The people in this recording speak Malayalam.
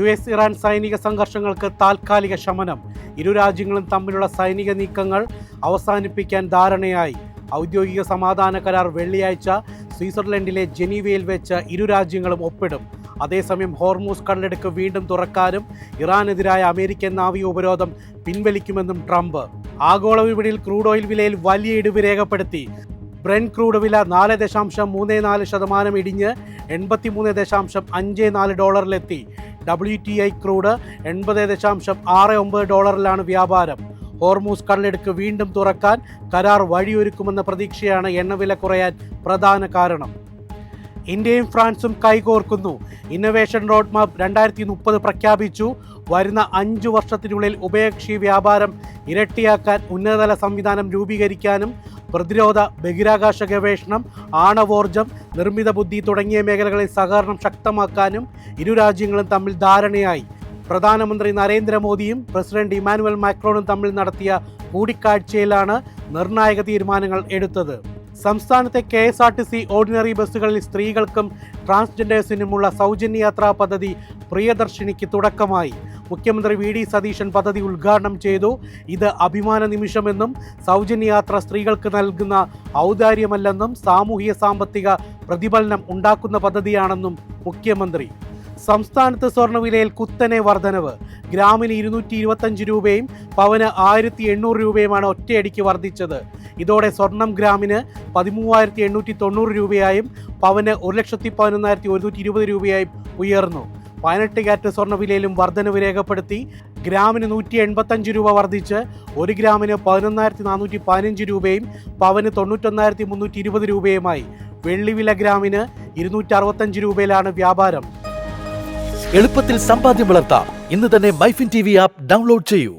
US ഇറാൻ സൈനിക സംഘർഷങ്ങൾക്ക് താൽക്കാലിക ശമനം. ഇരു രാജ്യങ്ങളും തമ്മിലുള്ള സൈനിക നീക്കങ്ങൾ അവസാനിപ്പിക്കാൻ ധാരണയായി. ഔദ്യോഗിക സമാധാന കരാർ വെള്ളിയാഴ്ച സ്വിറ്റ്സർലൻഡിലെ ജനീവയിൽ വെച്ച് ഇരു രാജ്യങ്ങളും ഒപ്പിടും. അതേസമയം ഹോർമൂസ് കടലിടുക്ക് വീണ്ടും തുറക്കാനും ഇറാനെതിരായ അമേരിക്കൻ നാവിക ഉപരോധം പിൻവലിക്കുമെന്നും ട്രംപ്. ആഗോള വിപണിയിൽ ക്രൂഡ് ഓയിൽ വിലയിൽ വലിയ ഇടിവ് രേഖപ്പെടുത്തി. ബ്രെന്റ് ക്രൂഡ് വില 4.34% ഇടിഞ്ഞ് $83.54 WTI ക്രൂഡ് $80.69 വ്യാപാരം. ഹോർമൂസ് കടലിടുക്ക് വീണ്ടും തുറക്കാൻ കരാർ വഴിയൊരുക്കുമെന്ന പ്രതീക്ഷയാണ് എണ്ണവില കുറയാൻ പ്രധാന കാരണം. ഇന്ത്യയും ഫ്രാൻസും കൈകോർക്കുന്നു. ഇന്നൊവേഷൻ റോഡ് മാപ്പ് 2030 പ്രഖ്യാപിച്ചു. വരുന്ന 5 വർഷത്തിനുള്ളിൽ ഉഭയകക്ഷി വ്യാപാരം ഇരട്ടിയാക്കാൻ ഉന്നതതല സംവിധാനം രൂപീകരിക്കാനും പ്രതിരോധ, ബഹിരാകാശ ഗവേഷണം, ആണവോർജം, നിർമ്മിത ബുദ്ധി തുടങ്ങിയ മേഖലകളിൽ സഹകരണം ശക്തമാക്കാനും ഇരു രാജ്യങ്ങളും തമ്മിൽ ധാരണയായി. പ്രധാനമന്ത്രി നരേന്ദ്രമോദിയും പ്രസിഡന്റ് ഇമാനുവൽ മാക്രോണും തമ്മിൽ നടത്തിയ കൂടിക്കാഴ്ചയിലാണ് നിർണായക തീരുമാനങ്ങൾ എടുത്തത്. സംസ്ഥാനത്തെ KSRTC ഓർഡിനറി ബസ്സുകളിൽ സ്ത്രീകൾക്കും ട്രാൻസ്ജെൻഡേഴ്സിനുമുള്ള സൗജന്യ യാത്രാ പദ്ധതി പ്രിയദർശിനിക്ക് തുടക്കമായി. മുഖ്യമന്ത്രി VD സതീശൻ പദ്ധതി ഉദ്ഘാടനം ചെയ്തു. ഇത് അഭിമാന നിമിഷമെന്നും സൗജന്യ യാത്ര സ്ത്രീകൾക്ക് നൽകുന്ന ഔദാര്യമല്ലെന്നും സാമൂഹിക സാമ്പത്തിക പ്രതിഫലനം ഉണ്ടാക്കുന്ന പദ്ധതിയാണെന്നും മുഖ്യമന്ത്രി. സംസ്ഥാനത്ത് സ്വർണ്ണവിലയിൽ കുത്തനെ വർധനവ്. ഗ്രാമിന് 225 രൂപയും പവന് 1800 രൂപയുമാണ് ഒറ്റയടിക്ക് വർദ്ധിച്ചത്. ഇതോടെ സ്വർണം ഗ്രാമിന് 13,890 രൂപയായും പവന് 1,11,120 രൂപയായും ഉയർന്നു. 18 കാരറ്റ് സ്വർണ്ണവിലയിലും വർധനവ് രേഖപ്പെടുത്തി. ഗ്രാമിന് 185 രൂപ വർദ്ധിച്ച് 1 ഗ്രാമിന് 11,415 രൂപയും പവന് 91,320 രൂപയുമായി. വെള്ളിവില ഗ്രാമിന് 265 രൂപയിലാണ് വ്യാപാരം. എളുപ്പത്തിൽ സമ്പാദ്യം വളർത്താം. ഇന്ന് തന്നെ മൈഫിൻ TV ആപ്പ് ഡൗൺലോഡ് ചെയ്യൂ.